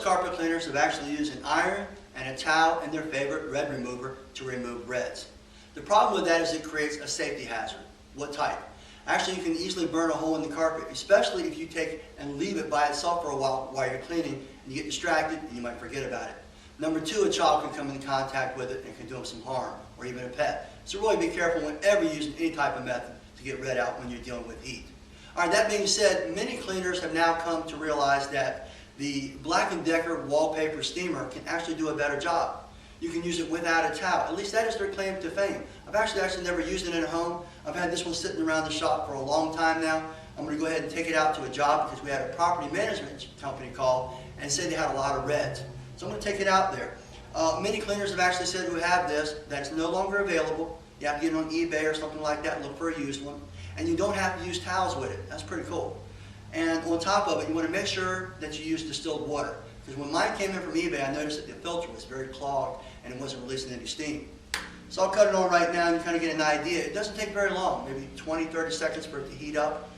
carpet cleaners have actually used an iron and a towel and their favorite red remover to remove reds. The problem with that is it creates a safety hazard. What type? Actually, you can easily burn a hole in the carpet, especially if you take and leave it by itself for a while you're cleaning and you get distracted and you might forget about it. Number two, a child can come in contact with it and can do them some harm, or even a pet. So really be careful whenever you're using any type of method to get red out when you're dealing with heat. All right, that being said, many cleaners have now come to realize that the Black & Decker Wallpaper Steamer can actually do a better job. You can use it without a towel. At least that is their claim to fame. I've actually never used it in a home. I've had this one sitting around the shop for a long time now. I'm going to go ahead and take it out to a job because we had a property management company call and said they had a lot of reds. So I'm going to take it out there. Many cleaners have actually said who have this that it's no longer available. You have to get it on eBay or something like that and look for a used one. And you don't have to use towels with it. That's pretty cool. And on top of it, you want to make sure that you use distilled water. Because when mine came in from eBay, I noticed that the filter was very clogged and it wasn't releasing any steam. So I'll cut it on right now and you kind of get an idea. It doesn't take very long, maybe 20, 30 seconds for it to heat up.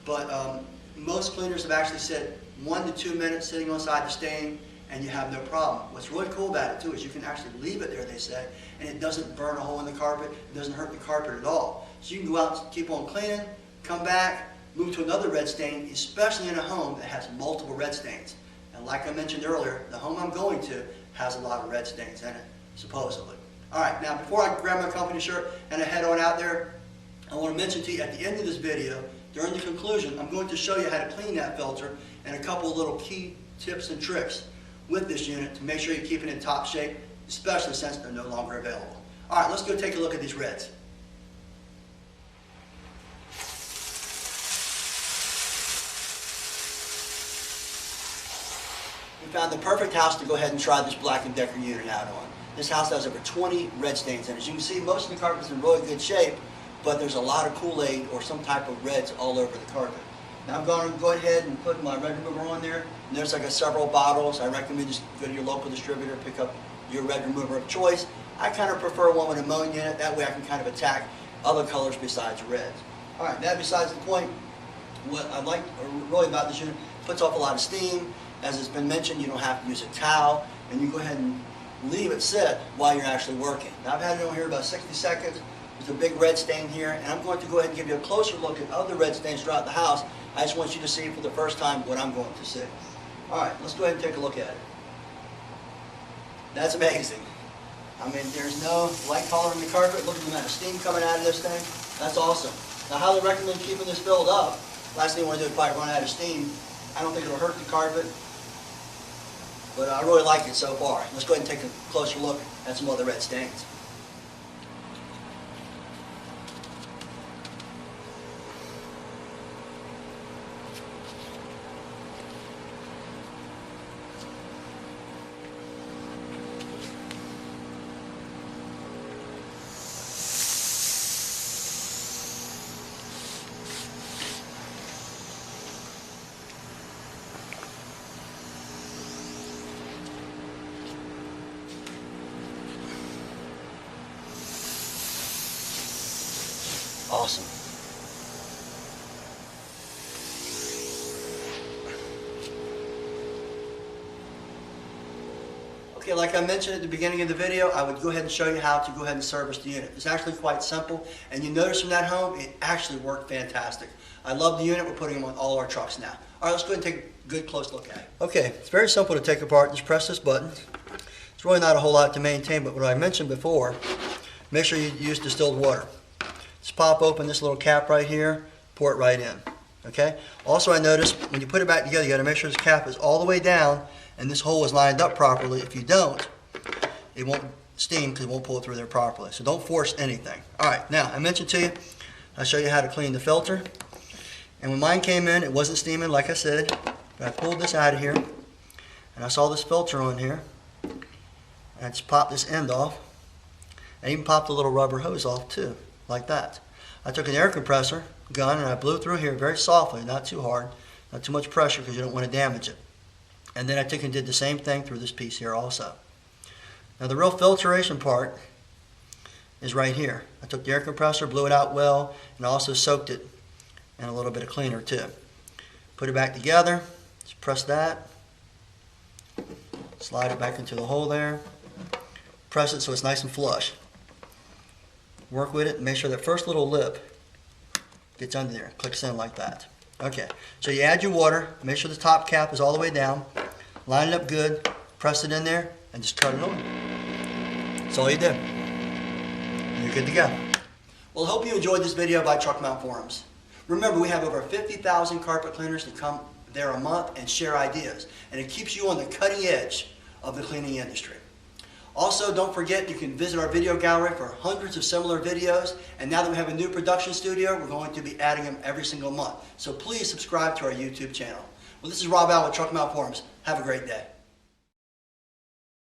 But most cleaners have actually said 1 to 2 minutes sitting on side the stain and you have no problem. What's really cool about it too is you can actually leave it there, they say, and it doesn't burn a hole in the carpet, it doesn't hurt the carpet at all. So you can go out and keep on cleaning, come back, move to another red stain, especially in a home that has multiple red stains. And like I mentioned earlier, the home I'm going to has a lot of red stains in it, supposedly. All right, now before I grab my company shirt and I head on out there, I want to mention to you at the end of this video, during the conclusion, I'm going to show you how to clean that filter and a couple of little key tips and tricks with this unit to make sure you keep it in top shape, especially since they're no longer available. All right, let's go take a look at these reds. We found the perfect house to go ahead and try this Black & Decker unit out on. This house has over 20 red stains, and as you can see, most of the carpet's in really good shape, but there's a lot of Kool-Aid or some type of reds all over the carpet. Now I'm going to go ahead and put my red remover on there. And there's like several bottles. I recommend just go to your local distributor, pick up your red remover of choice. I kind of prefer one with ammonia in it. That way I can kind of attack other colors besides reds. All right, that besides the point. What I like really about this unit, it puts off a lot of steam. As it's been mentioned, you don't have to use a towel, and you go ahead and leave it sit while you're actually working. Now I've had it on here about 60 seconds. There's a big red stain here, and I'm going to go ahead and give you a closer look at other red stains throughout the house. I just want you to see for the first time what I'm going to see. All right, let's go ahead and take a look at it. That's amazing. I mean, there's no light color in the carpet. Look at the amount of steam coming out of this thing. That's awesome. Now, I highly recommend keeping this filled up. Last thing you want to do is probably run out of steam. I don't think it'll hurt the carpet, but I really like it so far. Let's go ahead and take a closer look at some other red stains. Awesome. Okay, like I mentioned at the beginning of the video, I would go ahead and show you how to go ahead and service the unit. It's actually quite simple, and you notice from that home, it actually worked fantastic. I love the unit. We're putting them on all our trucks now. All right, let's go ahead and take a good close look at it. Okay, it's very simple to take apart. Just press this button. It's really not a whole lot to maintain, but what I mentioned before, make sure you use distilled water. Just pop open this little cap right here, pour it right in. Okay? Also, I noticed when you put it back together, you got to make sure this cap is all the way down and this hole is lined up properly. If you don't, it won't steam because it won't pull through there properly. So don't force anything. All right, now I mentioned to you, I'll show you how to clean the filter. And when mine came in, it wasn't steaming like I said. But I pulled this out of here and I saw this filter on here. And I just popped this end off. I even popped the little rubber hose off too, like that. I took an air compressor gun and I blew through here very softly, not too hard, not too much pressure because you don't want to damage it. And then I took and did the same thing through this piece here also. Now the real filtration part is right here. I took the air compressor, blew it out well, and also soaked it in a little bit of cleaner too. Put it back together, just press that. Slide it back into the hole there. Press it so it's nice and flush. Work with it and make sure that first little lip gets under there. Clicks in like that. Okay, so you add your water. Make sure the top cap is all the way down. Line it up good. Press it in there and just cut it open. That's all you do. You're good to go. Well, I hope you enjoyed this video by Truck Mount Forums. Remember, we have over 50,000 carpet cleaners that come there a month and share ideas, and it keeps you on the cutting edge of the cleaning industry. Also, don't forget you can visit our video gallery for hundreds of similar videos, and now that we have a new production studio, we're going to be adding them every single month. So please subscribe to our YouTube channel. Well, this is Rob Al with Truck Mount Forums. Have a great day.